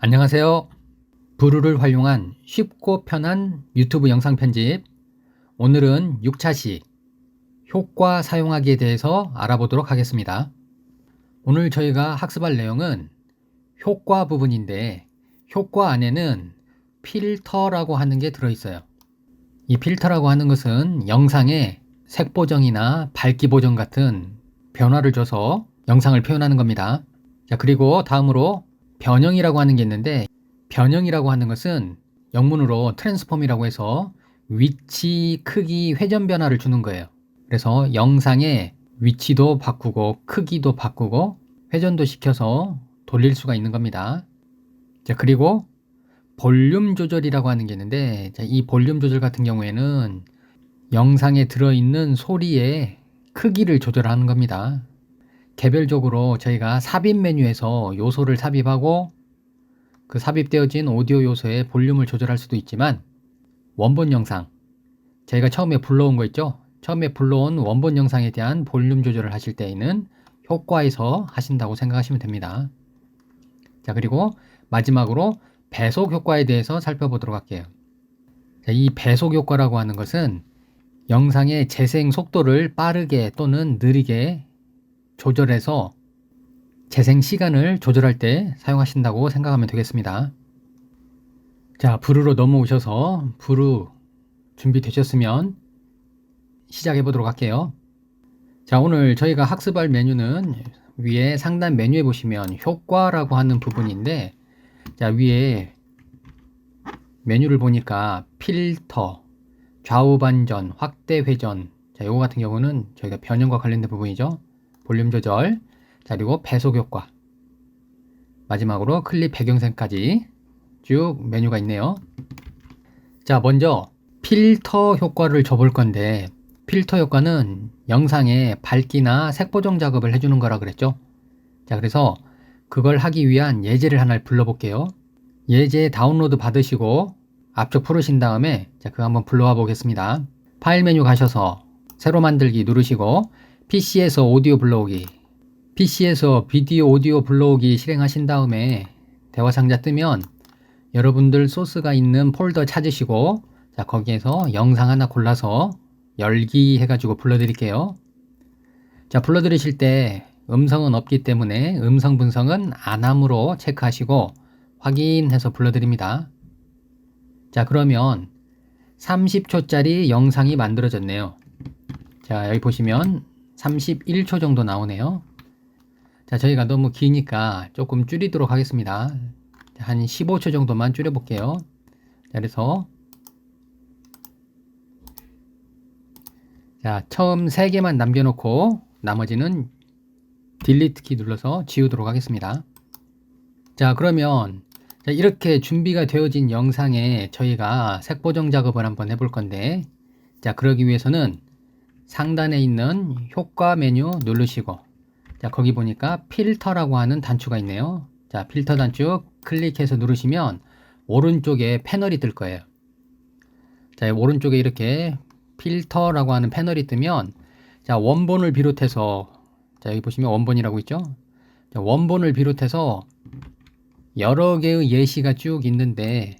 안녕하세요. 브루를 활용한 쉽고 편한 유튜브 영상 편집. 오늘은 6차시 효과 사용하기에 대해서 알아보도록 하겠습니다. 오늘 저희가 학습할 내용은 효과 부분인데, 효과 안에는 필터라고 하는 게 들어있어요. 이 필터라고 하는 것은 영상에 색 보정이나 밝기 보정 같은 변화를 줘서 영상을 표현하는 겁니다. 자, 그리고 다음으로 변형이라고 하는 게 있는데, 변형이라고 하는 것은 영문으로 트랜스폼이라고 해서 위치, 크기, 회전 변화를 주는 거예요. 그래서 영상의 위치도 바꾸고 크기도 바꾸고 회전도 시켜서 돌릴 수가 있는 겁니다. 자, 그리고 볼륨 조절이라고 하는 게 있는데, 자, 이 볼륨 조절 같은 경우에는 영상에 들어있는 소리의 크기를 조절하는 겁니다. 개별적으로 저희가 삽입 메뉴에서 요소를 삽입하고 그 삽입되어진 오디오 요소의 볼륨을 조절할 수도 있지만, 원본 영상, 저희가 처음에 불러온 거 있죠? 처음에 불러온 원본 영상에 대한 볼륨 조절을 하실 때에는 효과에서 하신다고 생각하시면 됩니다. 자, 그리고 마지막으로 배속 효과에 대해서 살펴보도록 할게요. 자, 이 배속 효과라고 하는 것은 영상의 재생 속도를 빠르게 또는 느리게 조절해서 재생 시간을 조절할 때 사용하신다고 생각하면 되겠습니다. 자, 브루로 넘어오셔서 브루 준비되셨으면 시작해 보도록 할게요. 자, 오늘 저희가 학습할 메뉴는 위에 상단 메뉴에 보시면 효과라고 하는 부분인데, 자, 위에 메뉴를 보니까 필터, 좌우 반전, 확대 회전, 자, 요거 같은 경우는 저희가 변형과 관련된 부분이죠. 볼륨 조절, 자, 그리고 배속 효과, 마지막으로 클립 배경색까지 쭉 메뉴가 있네요. 자, 먼저 필터 효과를 줘볼 건데, 필터 효과는 영상에 밝기나 색 보정 작업을 해주는 거라 그랬죠. 자, 그래서 그걸 하기 위한 예제를 하나 불러볼게요. 예제 다운로드 받으시고 앞쪽 풀으신 다음에, 자, 그거 한번 불러와 보겠습니다. 파일 메뉴 가셔서 새로 만들기 누르시고 PC에서 오디오 불러오기, PC에서 비디오 오디오 불러오기 실행하신 다음에 대화 상자 뜨면 여러분들 소스가 있는 폴더 찾으시고, 자, 거기에서 영상 하나 골라서 열기 해가지고 불러드릴게요. 자, 불러드리실 때 음성은 없기 때문에 음성 분석은 안함으로 체크하시고 확인해서 불러드립니다. 자, 그러면 30초짜리 영상이 만들어졌네요. 자, 여기 보시면 31초 정도 나오네요. 자, 저희가 너무 기니까 조금 줄이도록 하겠습니다. 한 15초 정도만 줄여볼게요. 자, 그래서 자, 처음 3개만 남겨놓고 나머지는 딜리트 키 눌러서 지우도록 하겠습니다. 자, 그러면 자, 이렇게 준비가 되어진 영상에 저희가 색 보정 작업을 한번 해볼 건데, 자, 그러기 위해서는 상단에 있는 효과 메뉴 누르시고, 자, 거기 보니까 필터라고 하는 단추가 있네요. 자, 필터 단추 클릭해서 누르시면 오른쪽에 패널이 뜰 거예요. 자, 오른쪽에 이렇게 필터라고 하는 패널이 뜨면, 자, 원본을 비롯해서, 자, 여기 보시면 원본이라고 있죠. 자, 원본을 비롯해서 여러 개의 예시가 쭉 있는데,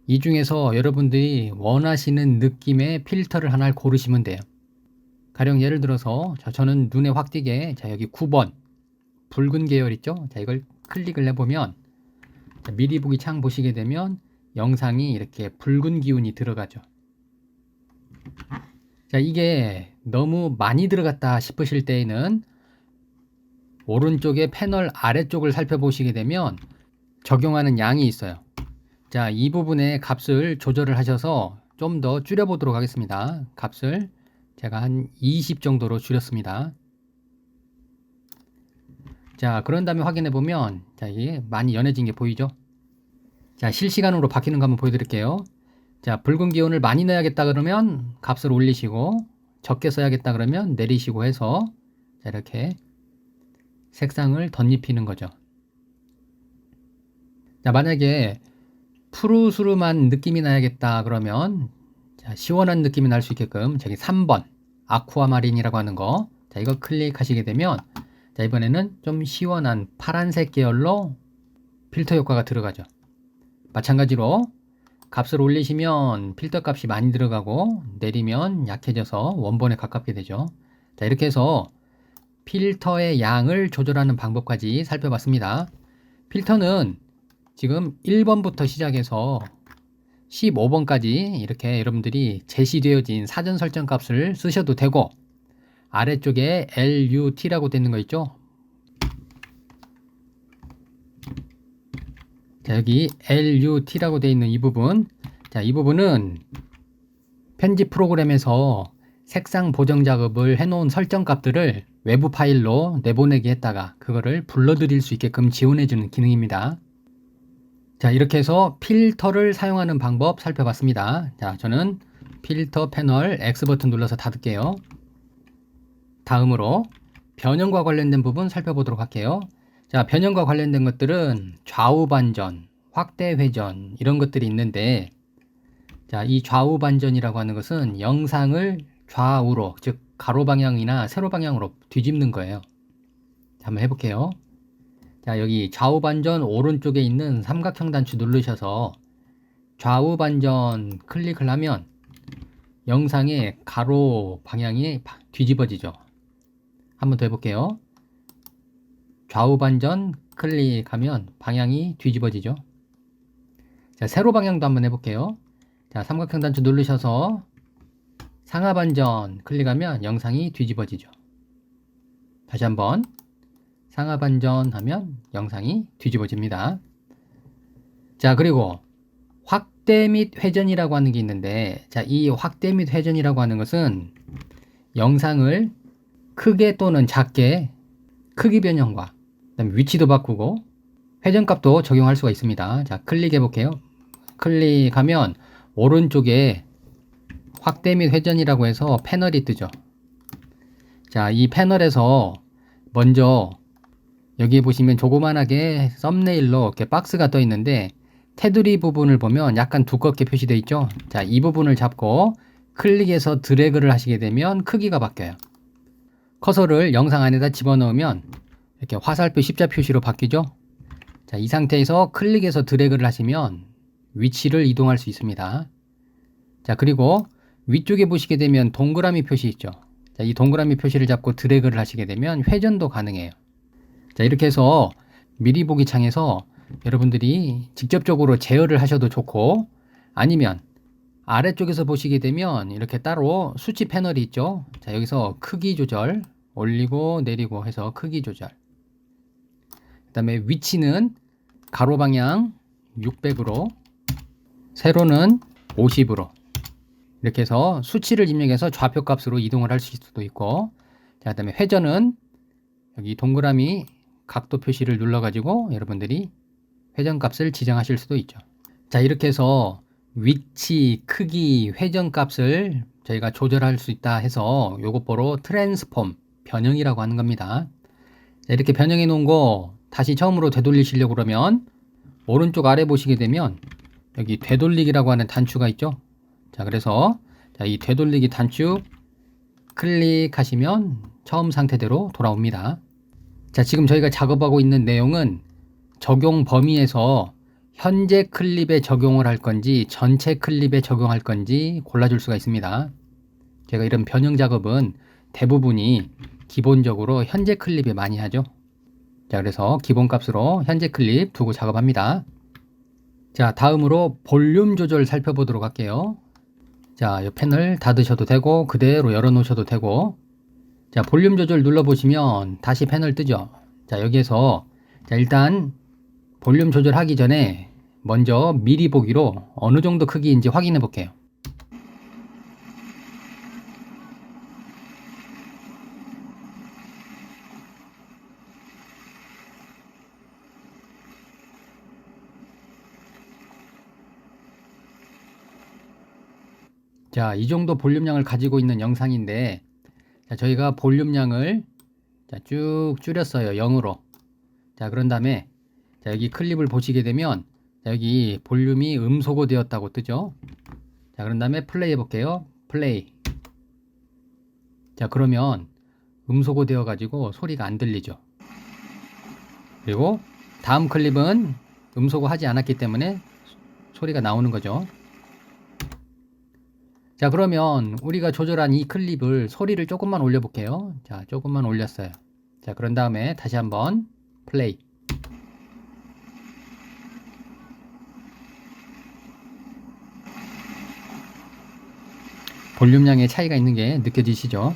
이 중에서 여러분들이 원하시는 느낌의 필터를 하나를 고르시면 돼요. 가령 예를 들어서, 자, 저는 눈에 확 띄게, 자, 여기 9번 붉은 계열 있죠. 자, 이걸 클릭을 해보면, 자, 미리 보기 창 보시게 되면 영상이 이렇게 붉은 기운이 들어가죠. 자, 이게 너무 많이 들어갔다 싶으실 때에는 오른쪽에 패널 아래쪽을 살펴보시게 되면 적용하는 양이 있어요. 자, 이 부분의 값을 조절을 하셔서 좀 더 줄여보도록 하겠습니다. 값을 제가 한 20 정도로 줄였습니다. 자, 그런 다음에 확인해 보면, 자, 이게 많이 연해진 게 보이죠? 자, 실시간으로 바뀌는 거 한번 보여드릴게요. 자, 붉은 기온을 많이 넣어야겠다 그러면 값을 올리시고, 적게 써야겠다 그러면 내리시고 해서, 자, 이렇게 색상을 덧입히는 거죠. 자, 만약에 푸르스름한 느낌이 나야겠다 그러면, 자, 시원한 느낌이 날 수 있게끔 저기 3번 아쿠아마린이라고 하는 거, 자, 이거 클릭하시게 되면, 자, 이번에는 좀 시원한 파란색 계열로 필터 효과가 들어가죠. 마찬가지로 값을 올리시면 필터 값이 많이 들어가고 내리면 약해져서 원본에 가깝게 되죠. 자, 이렇게 해서 필터의 양을 조절하는 방법까지 살펴봤습니다. 필터는 지금 1번부터 시작해서 15번까지 이렇게 여러분들이 제시되어진 사전 설정 값을 쓰셔도 되고, 아래쪽에 LUT라고 되어 있는 거 있죠? 자, 여기 LUT라고 되어 있는 이 부분. 자, 이 부분은 편집 프로그램에서 색상 보정 작업을 해놓은 설정 값들을 외부 파일로 내보내게 했다가 그거를 불러들일 수 있게끔 지원해주는 기능입니다. 자, 이렇게 해서 필터를 사용하는 방법 살펴봤습니다. 자, 저는 필터 패널 X 버튼 눌러서 닫을게요. 다음으로 변형과 관련된 부분 살펴보도록 할게요. 자, 변형과 관련된 것들은 좌우 반전, 확대 회전 이런 것들이 있는데, 자, 이 좌우 반전이라고 하는 것은 영상을 좌우로, 즉 가로 방향이나 세로 방향으로 뒤집는 거예요. 자, 한번 해볼게요. 자, 여기 좌우 반전 오른쪽에 있는 삼각형 단추 누르셔서 좌우 반전 클릭을 하면 영상의 가로 방향이 뒤집어지죠. 한번 더 해볼게요. 좌우 반전 클릭하면 방향이 뒤집어지죠. 자, 세로 방향도 한번 해볼게요. 자, 삼각형 단추 누르셔서 상하 반전 클릭하면 영상이 뒤집어지죠. 다시 한번 상하 반전 하면 영상이 뒤집어집니다. 자, 그리고 확대 및 회전이라고 하는 게 있는데, 자, 이 확대 및 회전이라고 하는 것은 영상을 크게 또는 작게 크기 변형과 그다음에 위치도 바꾸고 회전값도 적용할 수가 있습니다. 자, 클릭해 볼게요. 클릭하면 오른쪽에 확대 및 회전이라고 해서 패널이 뜨죠. 자, 이 패널에서 먼저 여기 보시면 조그만하게 썸네일로 이렇게 박스가 떠 있는데, 테두리 부분을 보면 약간 두껍게 표시되어 있죠. 자, 이 부분을 잡고 클릭해서 드래그를 하시게 되면 크기가 바뀌어요. 커서를 영상 안에다 집어넣으면 이렇게 화살표 십자 표시로 바뀌죠. 자, 이 상태에서 클릭해서 드래그를 하시면 위치를 이동할 수 있습니다. 자, 그리고 위쪽에 보시게 되면 동그라미 표시 있죠. 자, 이 동그라미 표시를 잡고 드래그를 하시게 되면 회전도 가능해요. 자, 이렇게 해서 미리 보기 창에서 여러분들이 직접적으로 제어를 하셔도 좋고, 아니면 아래쪽에서 보시게 되면 이렇게 따로 수치 패널이 있죠. 자, 여기서 크기 조절, 올리고 내리고 해서 크기 조절, 그 다음에 위치는 가로 방향 600으로 세로는 50으로 이렇게 해서 수치를 입력해서 좌표 값으로 이동을 할 수도 있고, 자, 그 다음에 회전은 여기 동그라미 각도 표시를 눌러 가지고 여러분들이 회전 값을 지정하실 수도 있죠. 자, 이렇게 해서 위치, 크기, 회전 값을 저희가 조절할 수 있다 해서 요것 보러 트랜스폼, 변형이라고 하는 겁니다. 자, 이렇게 변형해 놓은 거 다시 처음으로 되돌리시려고 그러면 오른쪽 아래 보시게 되면 여기 되돌리기라고 하는 단추가 있죠. 자, 그래서 자, 이 되돌리기 단추 클릭하시면 처음 상태대로 돌아옵니다. 자, 지금 저희가 작업하고 있는 내용은 적용 범위에서 현재 클립에 적용을 할 건지 전체 클립에 적용할 건지 골라줄 수가 있습니다. 제가 이런 변형 작업은 대부분이 기본적으로 현재 클립에 많이 하죠. 자, 그래서 기본 값으로 현재 클립 두고 작업합니다. 자, 다음으로 볼륨 조절 살펴보도록 할게요. 자, 이 패널 닫으셔도 되고 그대로 열어 놓으셔도 되고, 자, 볼륨 조절 눌러보시면 다시 패널 뜨죠. 자, 여기에서 자, 일단 볼륨 조절하기 전에 먼저 미리 보기로 어느 정도 크기인지 확인해 볼게요. 자, 이 정도 볼륨량을 가지고 있는 영상인데, 자, 저희가 볼륨량을 자, 쭉 줄였어요. 0으로. 자, 그런 다음에 자, 여기 클립을 보시게 되면 자, 여기 볼륨이 음소거 되었다고 뜨죠. 자, 그런 다음에 플레이 해볼게요. 플레이. 자, 그러면 음소거 되어 가지고 소리가 안 들리죠. 그리고 다음 클립은 음소거 하지 않았기 때문에 소리가 나오는 거죠. 자, 그러면 우리가 조절한 이 클립을 소리를 조금만 올려 볼게요. 자, 조금만 올렸어요. 자, 그런 다음에 다시 한번 플레이. 볼륨량의 차이가 있는 게 느껴지시죠?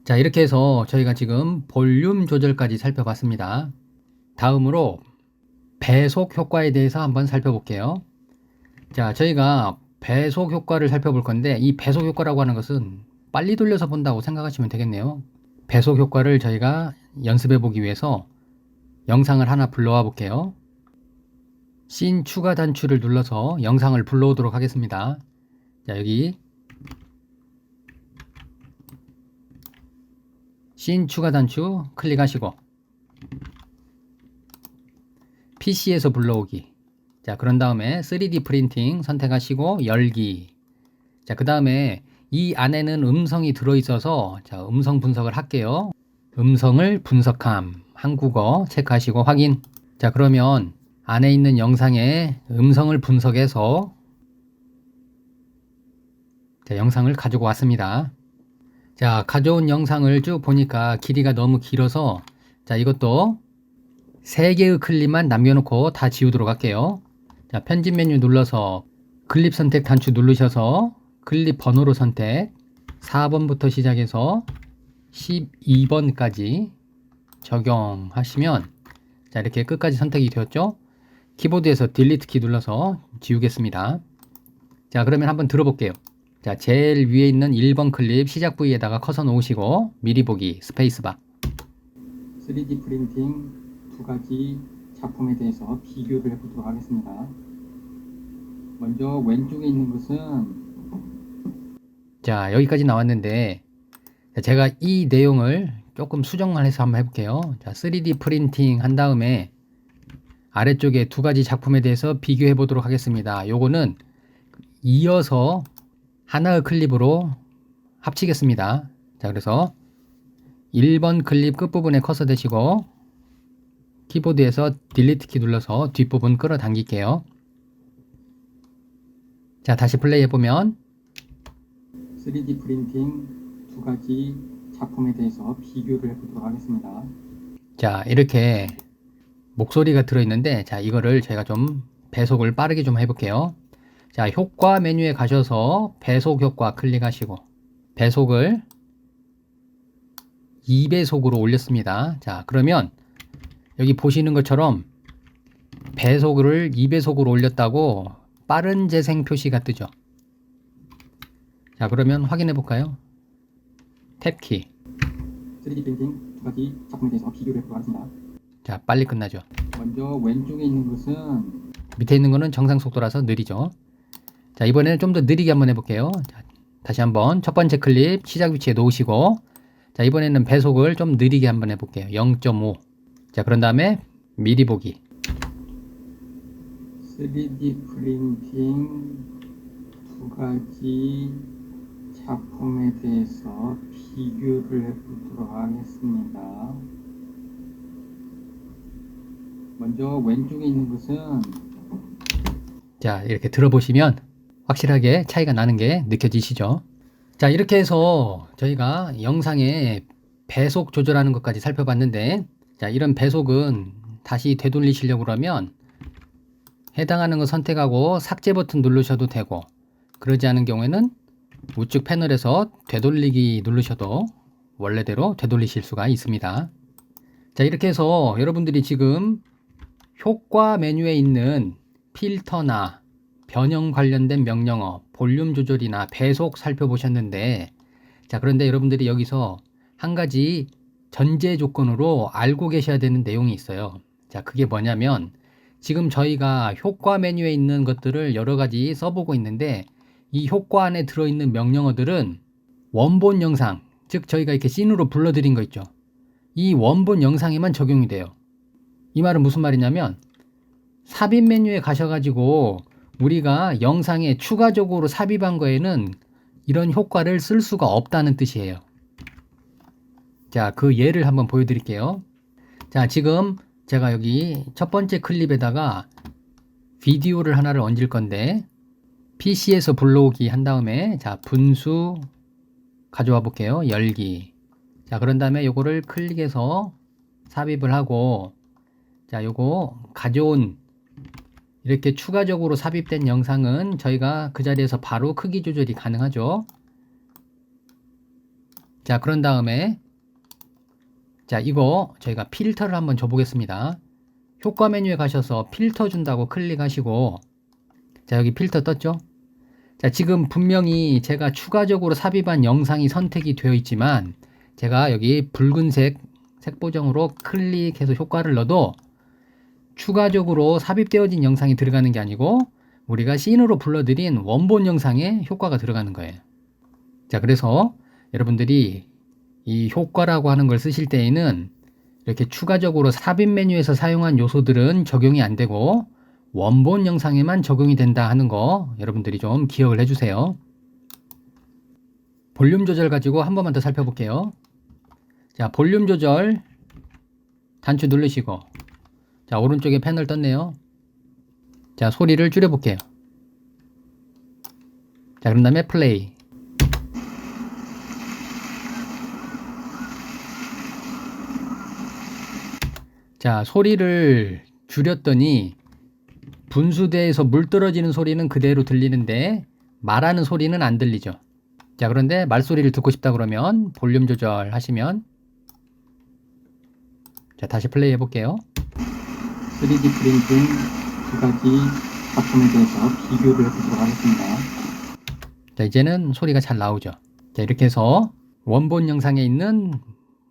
자, 이렇게 해서 저희가 지금 볼륨 조절까지 살펴봤습니다. 다음으로 배속 효과에 대해서 한번 살펴볼게요. 자, 저희가 배속 효과를 살펴볼 건데, 이 배속 효과라고 하는 것은 빨리 돌려서 본다고 생각하시면 되겠네요. 배속 효과를 저희가 연습해 보기 위해서 영상을 하나 불러와 볼게요. 씬 추가 단추를 눌러서 영상을 불러오도록 하겠습니다. 자, 여기 씬 추가 단추 클릭하시고 PC에서 불러오기. 자, 그런 다음에 3D 프린팅 선택하시고 열기. 자, 그 다음에 이 안에는 음성이 들어있어서 자, 음성 분석을 할게요. 음성을 분석함. 한국어 체크하시고 확인. 자, 그러면 안에 있는 영상에 음성을 분석해서 자, 영상을 가지고 왔습니다. 자, 가져온 영상을 쭉 보니까 길이가 너무 길어서 자, 이것도 3개의 클립만 남겨놓고 다 지우도록 할게요. 자, 편집 메뉴 눌러서 클립 선택 단추 누르셔서 클립 번호로 선택 4번부터 시작해서 12번까지 적용하시면 자, 이렇게 끝까지 선택이 되었죠. 키보드에서 딜리트 키 눌러서 지우겠습니다. 자, 그러면 한번 들어볼게요. 자, 제일 위에 있는 1번 클립 시작 부위에다가 커서 놓으시고 미리 보기 스페이스바. 3D 프린팅 두 가지 작품에 대해서 비교를 해보도록 하겠습니다. 먼저 왼쪽에 있는 것은 자, 여기까지 나왔는데 제가 이 내용을 조금 수정만 해서 한번 해볼게요. 자, 3D 프린팅 한 다음에 아래쪽에 두 가지 작품에 대해서 비교해 보도록 하겠습니다. 요거는 이어서 하나의 클립으로 합치겠습니다. 자, 그래서 1번 클립 끝부분에 커서 대시고 키보드에서 딜리트 키 눌러서 뒷부분 끌어당길게요. 자, 다시 플레이 해보면 3D 프린팅 두 가지 작품에 대해서 비교를 해보도록 하겠습니다. 자, 이렇게 목소리가 들어있는데 자, 이거를 제가 좀 배속을 빠르게 좀 해볼게요. 자, 효과 메뉴에 가셔서 배속 효과 클릭하시고 배속을 2배속으로 올렸습니다. 자, 그러면 여기 보시는 것처럼 배속을 2배속으로 올렸다고 빠른 재생 표시가 뜨죠. 자, 그러면 확인해 볼까요? 탭키 3D 프린팅 두 가지 작품에 대해서 비교를 해보도록 하겠습니다. 자, 빨리 끝나죠. 먼저 왼쪽에 있는 것은 밑에 있는 거는 정상 속도라서 느리죠. 자, 이번에는 좀 더 느리게 한번 해볼게요. 자, 다시 한번 첫 번째 클립 시작 위치에 놓으시고 자, 이번에는 배속을 좀 느리게 한번 해볼게요. 0.5. 자, 그런 다음에 미리 보기 3D 프린팅 두 가지 작품에 대해서 비교를 해보도록 하겠습니다. 먼저 왼쪽에 있는 것은 자, 이렇게 들어보시면 확실하게 차이가 나는 게 느껴지시죠? 자, 이렇게 해서 저희가 영상의 배속 조절하는 것까지 살펴봤는데 자, 이런 배속은 다시 되돌리시려고 그러면 해당하는 거 선택하고 삭제 버튼 누르셔도 되고 그러지 않은 경우에는 우측 패널에서 되돌리기 누르셔도 원래대로 되돌리실 수가 있습니다. 자, 이렇게 해서 여러분들이 지금 효과 메뉴에 있는 필터나 변형 관련된 명령어, 볼륨 조절이나 배속 살펴보셨는데 자, 그런데 여러분들이 여기서 한 가지 전제 조건으로 알고 계셔야 되는 내용이 있어요. 자, 그게 뭐냐면 지금 저희가 효과 메뉴에 있는 것들을 여러 가지 써보고 있는데 이 효과 안에 들어있는 명령어들은 원본 영상, 즉 저희가 이렇게 씬으로 불러드린 거 있죠. 이 원본 영상에만 적용이 돼요. 이 말은 무슨 말이냐면 삽입 메뉴에 가셔가지고 우리가 영상에 추가적으로 삽입한 거에는 이런 효과를 쓸 수가 없다는 뜻이에요. 자, 그 예를 한번 보여드릴게요. 자, 지금 제가 여기 첫 번째 클립에다가 비디오를 하나를 얹을 건데 PC에서 불러오기 한 다음에 자 분수 가져와 볼게요. 열기. 자 그런 다음에 요거를 클릭해서 삽입을 하고 자 요거 가져온 이렇게 추가적으로 삽입된 영상은 저희가 그 자리에서 바로 크기 조절이 가능하죠. 자 그런 다음에 자 이거 저희가 필터를 한번 줘 보겠습니다. 효과 메뉴에 가셔서 필터 준다고 클릭하시고 자 여기 필터 떴죠. 자 지금 분명히 제가 추가적으로 삽입한 영상이 선택이 되어 있지만 제가 여기 붉은색 색보정으로 클릭해서 효과를 넣어도 추가적으로 삽입되어진 영상이 들어가는 게 아니고 우리가 씬으로 불러들인 원본 영상에 효과가 들어가는 거예요. 자 그래서 여러분들이 이 효과라고 하는 걸 쓰실 때에는 이렇게 추가적으로 삽입 메뉴에서 사용한 요소들은 적용이 안 되고 원본 영상에만 적용이 된다 하는 거 여러분들이 좀 기억을 해주세요. 볼륨 조절 가지고 한 번만 더 살펴볼게요. 자 볼륨 조절 단추 누르시고 자 오른쪽에 패널 떴네요. 자 소리를 줄여볼게요. 자 그런 다음에 플레이. 자 소리를 줄였더니 분수대에서 물 떨어지는 소리는 그대로 들리는데 말하는 소리는 안 들리죠. 자 그런데 말소리를 듣고 싶다 그러면 볼륨 조절 하시면 자 다시 플레이 해볼게요. 3D 프린팅 두 가지 작품에 대해서 비교를 해보도록 하겠습니다. 자 이제는 소리가 잘 나오죠. 자 이렇게 해서 원본 영상에 있는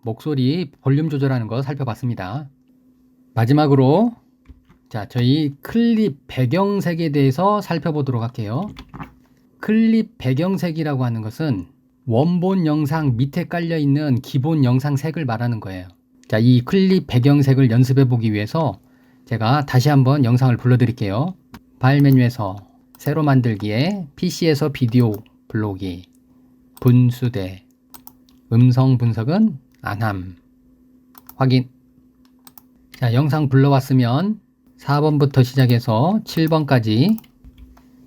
목소리 볼륨 조절하는 거 살펴봤습니다. 마지막으로 자 저희 클립 배경색에 대해서 살펴보도록 할게요. 클립 배경색이라고 하는 것은 원본 영상 밑에 깔려 있는 기본 영상 색을 말하는 거예요. 자 이 클립 배경색을 연습해 보기 위해서 제가 다시 한번 영상을 불러드릴게요. 파일 메뉴에서 새로 만들기에 PC에서 비디오 불러오기 분수대 음성 분석은 안함 확인. 자 영상 불러왔으면 4번부터 시작해서 7번까지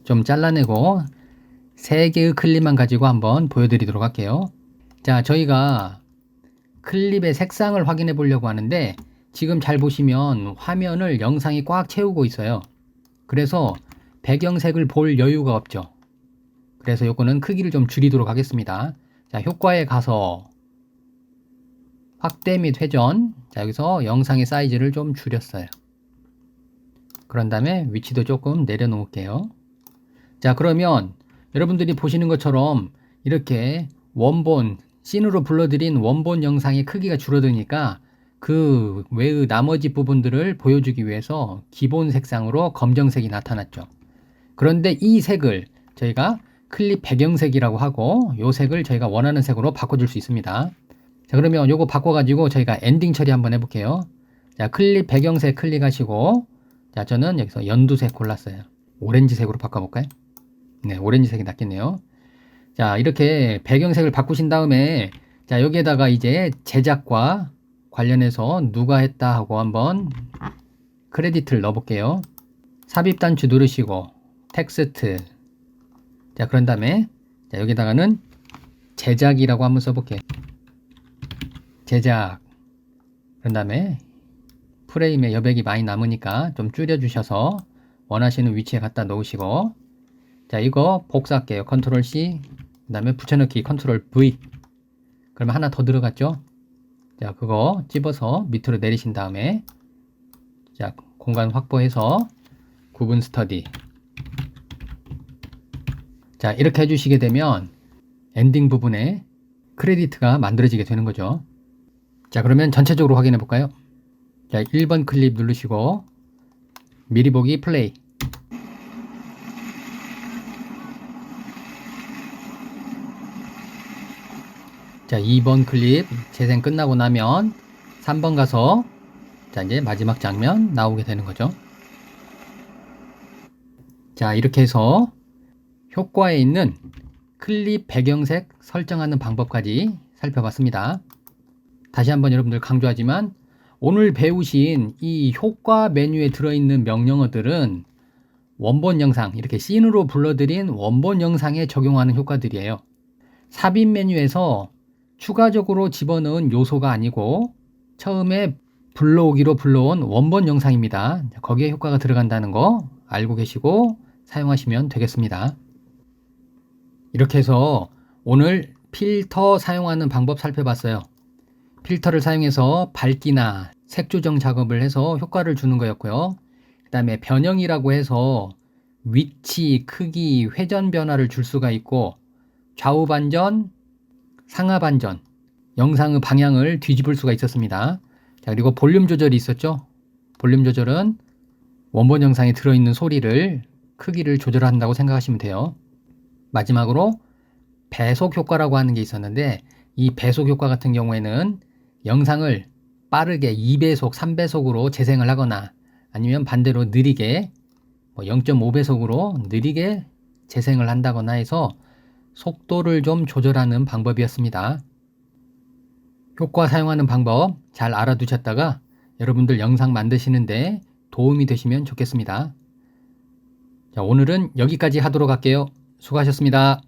좀 잘라내고 3개의 클립만 가지고 한번 보여드리도록 할게요. 자 저희가 클립의 색상을 확인해 보려고 하는데 지금 잘 보시면 화면을 영상이 꽉 채우고 있어요. 그래서 배경색을 볼 여유가 없죠. 그래서 요거는 크기를 좀 줄이도록 하겠습니다. 자 효과에 가서 확대 및 회전. 자 여기서 영상의 사이즈를 좀 줄였어요. 그런 다음에 위치도 조금 내려놓을게요. 자 그러면 여러분들이 보시는 것처럼 이렇게 원본 씬으로 불러들인 원본 영상의 크기가 줄어드니까 그 외의 나머지 부분들을 보여주기 위해서 기본 색상으로 검정색이 나타났죠. 그런데 이 색을 저희가 클립 배경색이라고 하고 이 색을 저희가 원하는 색으로 바꿔줄 수 있습니다. 자 그러면 요거 바꿔가지고 저희가 엔딩 처리 한번 해볼게요. 자 클립 배경색 클릭하시고 자 저는 여기서 연두색 골랐어요. 오렌지색으로 바꿔볼까요? 네 오렌지색이 낫겠네요. 자 이렇게 배경색을 바꾸신 다음에 자 여기에다가 이제 제작과 관련해서 누가 했다 하고 한번 크레디트를 넣어볼게요. 삽입 단추 누르시고 텍스트 자 그런 다음에 자 여기다가는 제작이라고 한번 써볼게요. 제작 그런 다음에 프레임에 여백이 많이 남으니까 좀 줄여주셔서 원하시는 위치에 갖다 놓으시고 자 이거 복사할게요. 컨트롤 C 그 다음에 붙여넣기 컨트롤 V 그러면 하나 더 들어갔죠. 자 그거 집어서 밑으로 내리신 다음에 자 공간 확보해서 구분 스터디 자 이렇게 해주시게 되면 엔딩 부분에 크레디트가 만들어지게 되는 거죠. 자 그러면 전체적으로 확인해 볼까요? 자 1번 클립 누르시고 미리 보기 플레이. 자 2번 클립 재생 끝나고 나면 3번 가서 자 이제 마지막 장면 나오게 되는 거죠. 자 이렇게 해서 효과에 있는 클립 배경색 설정하는 방법까지 살펴봤습니다. 다시 한번 여러분들 강조하지만 오늘 배우신 이 효과 메뉴에 들어있는 명령어들은 원본 영상, 이렇게 씬으로 불러들인 원본 영상에 적용하는 효과들이에요. 삽입 메뉴에서 추가적으로 집어넣은 요소가 아니고 처음에 불러오기로 불러온 원본 영상입니다. 거기에 효과가 들어간다는 거 알고 계시고 사용하시면 되겠습니다. 이렇게 해서 오늘 필터 사용하는 방법 살펴봤어요. 필터를 사용해서 밝기나 색 조정 작업을 해서 효과를 주는 거였고요. 그 다음에 변형이라고 해서 위치, 크기, 회전 변화를 줄 수가 있고 좌우 반전, 상하 반전, 영상의 방향을 뒤집을 수가 있었습니다. 자, 그리고 볼륨 조절이 있었죠. 볼륨 조절은 원본 영상에 들어있는 소리를 크기를 조절한다고 생각하시면 돼요. 마지막으로 배속 효과라고 하는 게 있었는데 이 배속 효과 같은 경우에는 영상을 빠르게 2배속, 3배속으로 재생을 하거나 아니면 반대로 느리게 0.5배속으로 느리게 재생을 한다거나 해서 속도를 좀 조절하는 방법이었습니다. 효과 사용하는 방법 잘 알아두셨다가 여러분들 영상 만드시는데 도움이 되시면 좋겠습니다. 자, 오늘은 여기까지 하도록 할게요. 수고하셨습니다.